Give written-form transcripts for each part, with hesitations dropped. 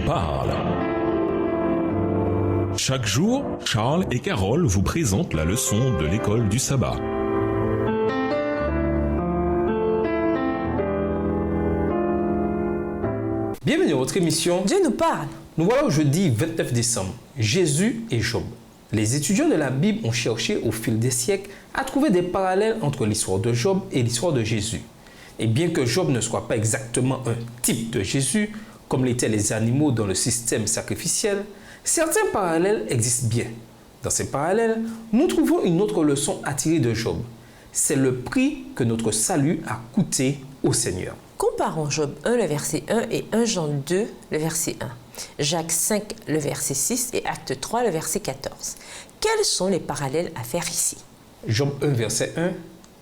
parle. Chaque jour, Charles et Carole vous présentent la leçon de l'école du sabbat. Bienvenue à votre émission Dieu nous parle. Nous voilà au jeudi 29 décembre, Jésus et Job. Les étudiants de la Bible ont cherché au fil des siècles à trouver des parallèles entre l'histoire de Job et l'histoire de Jésus. Et bien que Job ne soit pas exactement un type de Jésus, comme l'étaient les animaux dans le système sacrificiel, certains parallèles existent bien. Dans ces parallèles, nous trouvons une autre leçon à tirer de Job. C'est le prix que notre salut a coûté au Seigneur. Comparons Job 1, le verset 1 et 1 Jean 2, le verset 1. Jacques 5, le verset 6 et Acte 3, le verset 14. Quels sont les parallèles à faire ici? Job 1, verset 1.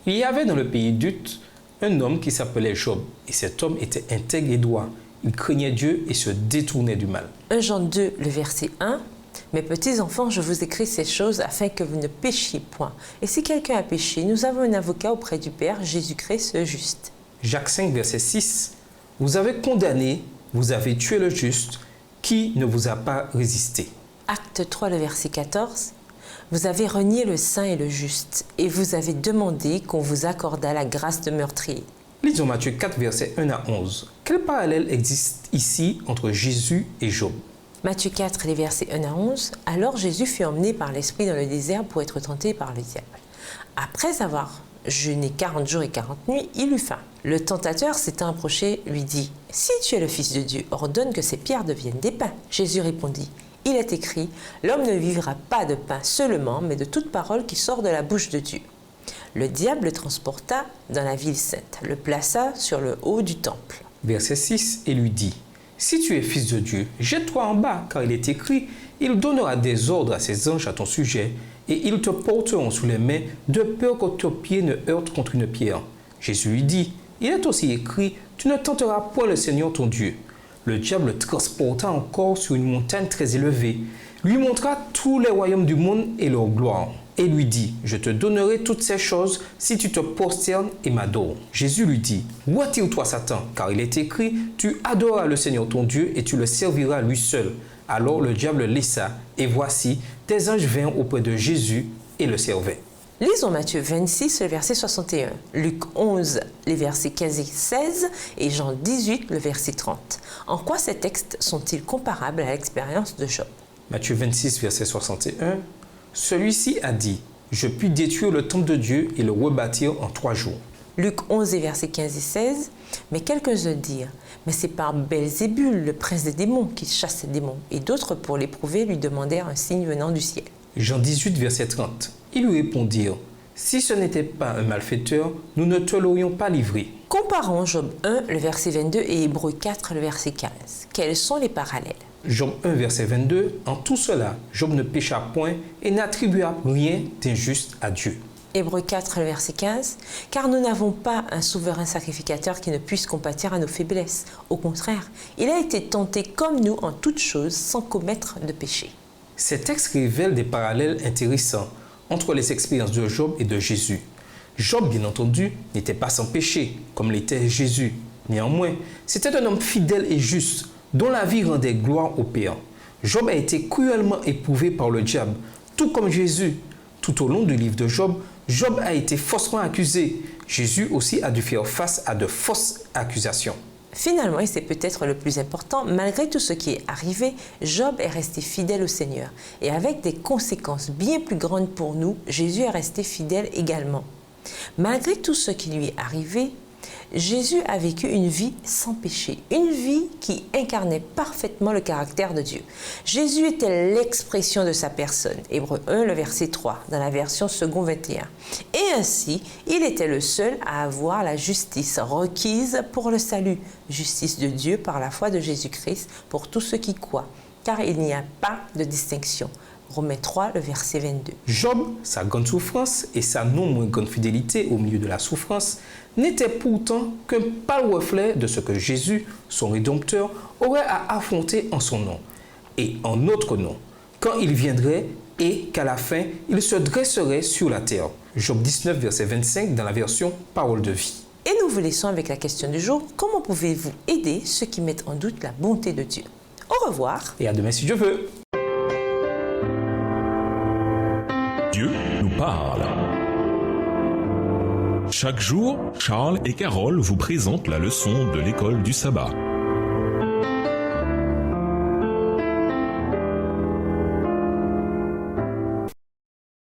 Il y avait dans le pays d'Uth un homme qui s'appelait Job, et cet homme était intègre et droit. Il craignait Dieu et se détournait du mal. 1 Jean 2, le verset 1. Mes petits enfants, je vous écris ces choses afin que vous ne péchiez point. Et si quelqu'un a péché, nous avons un avocat auprès du Père, Jésus-Christ le juste. Jacques 5, verset 6. Vous avez condamné, vous avez tué le juste, qui ne vous a pas résisté. Acte 3, le verset 14. Vous avez renié le saint et le juste, et vous avez demandé qu'on vous accordât la grâce de meurtrier. Lisons Matthieu 4, versets 1 à 11. Quel parallèle existe ici entre Jésus et Job? Matthieu 4, les versets 1 à 11. Alors Jésus fut emmené par l'Esprit dans le désert pour être tenté par le diable. Après avoir jeûné 40 jours et 40 nuits, il eut faim. Le tentateur s'étant approché, lui dit « Si tu es le Fils de Dieu, ordonne que ces pierres deviennent des pains. » Jésus répondit « Il est écrit, l'homme ne vivra pas de pain seulement, mais de toute parole qui sort de la bouche de Dieu. » Le diable le transporta dans la ville sainte, le plaça sur le haut du temple. Verset 6, et lui dit « Si tu es Fils de Dieu, jette-toi en bas, car il est écrit, il donnera des ordres à ses anges à ton sujet, et ils te porteront sous les mains, de peur que ton pied ne heurte contre une pierre. » Jésus lui dit, « Il est aussi écrit, tu ne tenteras point le Seigneur ton Dieu. » Le diable le transporta encore sur une montagne très élevée, lui montra tous les royaumes du monde et leur gloire, et lui dit, « Je te donnerai toutes ces choses si tu te prosternes et m'adores. » Jésus lui dit, « Retire-toi Satan, car il est écrit, tu adoreras le Seigneur ton Dieu et tu le serviras lui seul. » Alors le diable le laissa, et voici, des anges vinrent auprès de Jésus et le servaient. Lisons Matthieu 26, le verset 61, Luc 11, les versets 15 et 16 et Jean 18, le verset 30. En quoi ces textes sont-ils comparables à l'expérience de Job? Matthieu 26, verset 61. Celui-ci a dit, « Je puis détruire le temple de Dieu et le rebâtir en 3 jours. » Luc 11, les versets 15 et 16. Mais quelques-uns dirent, « Mais c'est par Belzébul, le prince des démons, qu'il chasse les démons. » Et d'autres, pour l'éprouver, lui demandèrent un signe venant du ciel. Jean 18, verset 30. Ils lui répondirent, « Si ce n'était pas un malfaiteur, nous ne te l'aurions pas livré. » Comparons Job 1, le verset 22 et Hébreux 4, le verset 15. Quels sont les parallèles? Job 1, verset 22. En tout cela, Job ne pécha point et n'attribua rien d'injuste à Dieu. Hébreux 4, le verset 15. Car nous n'avons pas un souverain sacrificateur qui ne puisse compatir à nos faiblesses. Au contraire, il a été tenté comme nous en toutes choses sans commettre de péché. Ces textes révèlent des parallèles intéressants entre les expériences de Job et de Jésus. Job, bien entendu, n'était pas sans péché, comme l'était Jésus. Néanmoins, c'était un homme fidèle et juste, dont la vie rendait gloire au Père. Job a été cruellement éprouvé par le diable, tout comme Jésus. Tout au long du livre de Job, Job a été faussement accusé. Jésus aussi a dû faire face à de fausses accusations. Finalement, et c'est peut-être le plus important, malgré tout ce qui est arrivé, Job est resté fidèle au Seigneur. Et avec des conséquences bien plus grandes pour nous, Jésus est resté fidèle également. Malgré tout ce qui lui est arrivé, Jésus a vécu une vie sans péché, une vie qui incarnait parfaitement le caractère de Dieu. Jésus était l'expression de sa personne, Hébreux 1, le verset 3, dans la version second 21. Et ainsi, il était le seul à avoir la justice requise pour le salut, justice de Dieu par la foi de Jésus-Christ pour tous ceux qui croient, car il n'y a pas de distinction. Romains 3, le verset 22. Job, sa grande souffrance et sa non moins grande fidélité au milieu de la souffrance n'étaient pourtant qu'un pâle reflet de ce que Jésus, son Rédempteur, aurait à affronter en son nom et en notre nom, quand il viendrait et qu'à la fin, il se dresserait sur la terre. Job 19, verset 25 dans la version Parole de vie. Et nous vous laissons avec la question du jour. Comment pouvez-vous aider ceux qui mettent en doute la bonté de Dieu? Au revoir. Et à demain si Dieu veut. Dieu nous parle. Chaque jour, Charles et Carole vous présentent la leçon de l'école du sabbat.